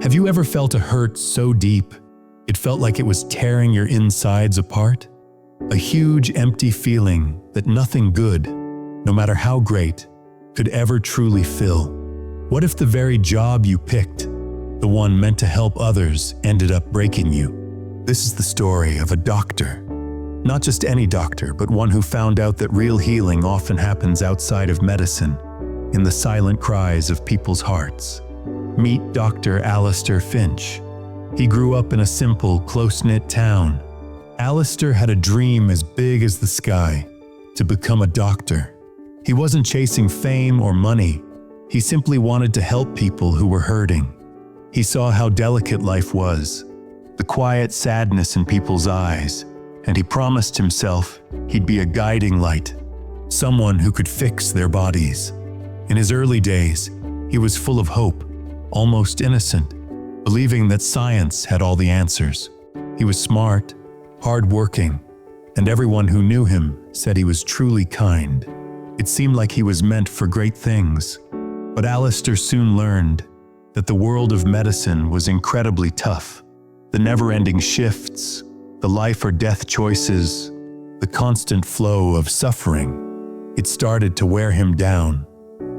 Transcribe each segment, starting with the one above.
Have you ever felt a hurt so deep, it felt like it was tearing your insides apart? A huge, empty feeling that nothing good, no matter how great, could ever truly fill. What if the very job you picked, the one meant to help others, ended up breaking you? This is the story of a doctor. Not just any doctor, but one who found out that real healing often happens outside of medicine, in the silent cries of people's hearts. Meet Dr. Alistair Finch. He grew up in a simple, close-knit town. Alistair had a dream as big as the sky, to become a doctor. He wasn't chasing fame or money. He simply wanted to help people who were hurting. He saw how delicate life was, the quiet sadness in people's eyes, and he promised himself he'd be a guiding light, someone who could fix their bodies. In his early days, he was full of hope, almost innocent, believing that science had all the answers. He was smart, hardworking, and everyone who knew him said he was truly kind. It seemed like he was meant for great things. But Alistair soon learned that the world of medicine was incredibly tough. The never-ending shifts, the life or death choices, the constant flow of suffering. It started to wear him down,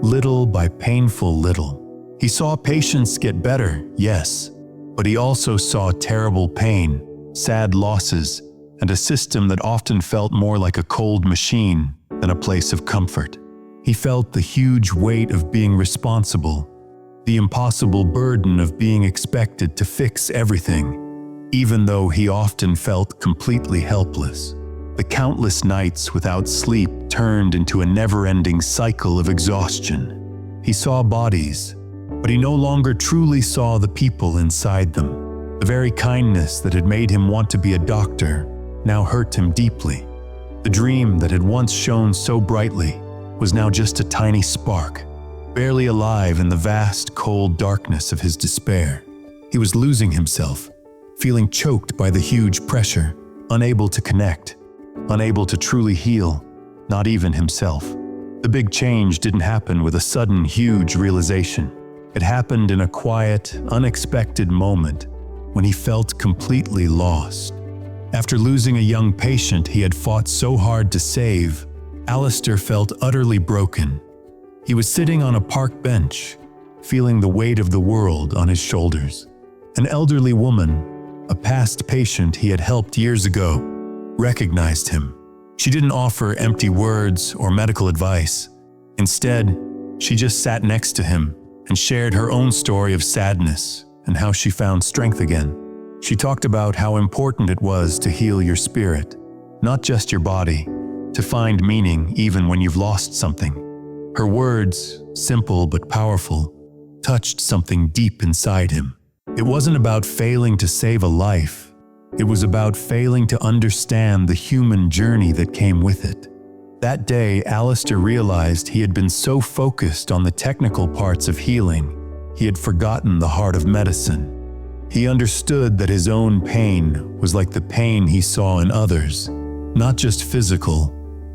little by painful little. He saw patients get better, yes, but he also saw terrible pain, sad losses, and a system that often felt more like a cold machine than a place of comfort. He felt the huge weight of being responsible, the impossible burden of being expected to fix everything, even though he often felt completely helpless. The countless nights without sleep turned into a never-ending cycle of exhaustion. He saw bodies, but he no longer truly saw the people inside them. The very kindness that had made him want to be a doctor now hurt him deeply. The dream that had once shone so brightly was now just a tiny spark, barely alive in the vast, cold darkness of his despair. He was losing himself, feeling choked by the huge pressure, unable to connect, unable to truly heal, not even himself. The big change didn't happen with a sudden, huge realization. It happened in a quiet, unexpected moment when he felt completely lost. After losing a young patient he had fought so hard to save, Alistair felt utterly broken. He was sitting on a park bench, feeling the weight of the world on his shoulders. An elderly woman, a past patient he had helped years ago, recognized him. She didn't offer empty words or medical advice. Instead, she just sat next to him and shared her own story of sadness and how she found strength again. She talked about how important it was to heal your spirit, not just your body, to find meaning even when you've lost something. Her words, simple but powerful, touched something deep inside him. It wasn't about failing to save a life. It was about failing to understand the human journey that came with it. That day, Alistair realized he had been so focused on the technical parts of healing, he had forgotten the heart of medicine. He understood that his own pain was like the pain he saw in others, not just physical,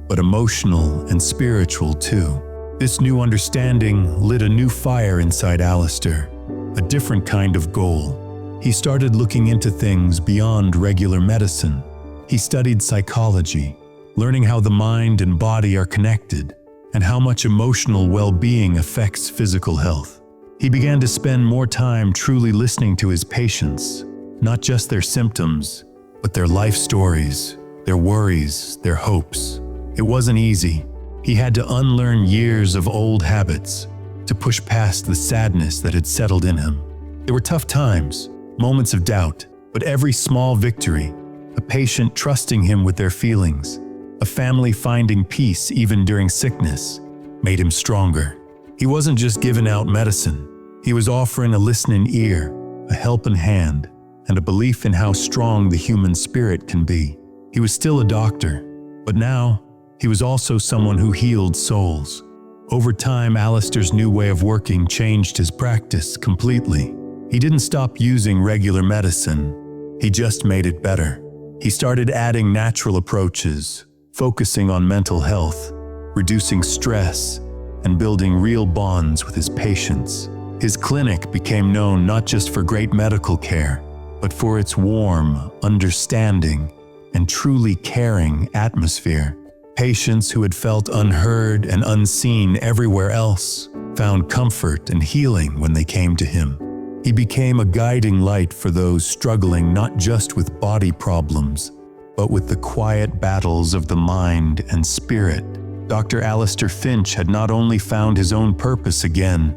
but emotional and spiritual too. This new understanding lit a new fire inside Alistair, a different kind of goal. He started looking into things beyond regular medicine. He studied psychology, learning how the mind and body are connected and how much emotional well-being affects physical health. He began to spend more time truly listening to his patients, not just their symptoms, but their life stories, their worries, their hopes. It wasn't easy. He had to unlearn years of old habits, to push past the sadness that had settled in him. There were tough times, moments of doubt, but every small victory, a patient trusting him with their feelings, a family finding peace even during sickness, made him stronger. He wasn't just giving out medicine. He was offering a listening ear, a helping hand, and a belief in how strong the human spirit can be. He was still a doctor, but now he was also someone who healed souls. Over time, Alistair's new way of working changed his practice completely. He didn't stop using regular medicine. He just made it better. He started adding natural approaches, focusing on mental health, reducing stress, and building real bonds with his patients. His clinic became known not just for great medical care, but for its warm, understanding, and truly caring atmosphere. Patients who had felt unheard and unseen everywhere else found comfort and healing when they came to him. He became a guiding light for those struggling not just with body problems, but with the quiet battles of the mind and spirit. Dr. Alistair Finch had not only found his own purpose again,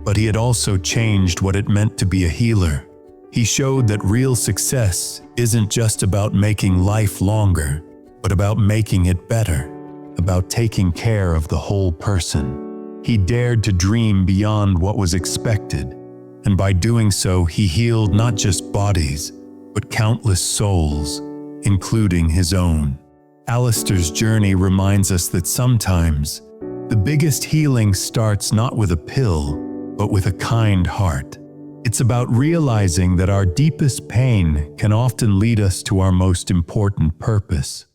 but he had also changed what it meant to be a healer. He showed that real success isn't just about making life longer, but about making it better, about taking care of the whole person. He dared to dream beyond what was expected, and by doing so, he healed not just bodies, but countless souls, including his own. Alistair's journey reminds us that sometimes the biggest healing starts not with a pill, but with a kind heart. It's about realizing that our deepest pain can often lead us to our most important purpose.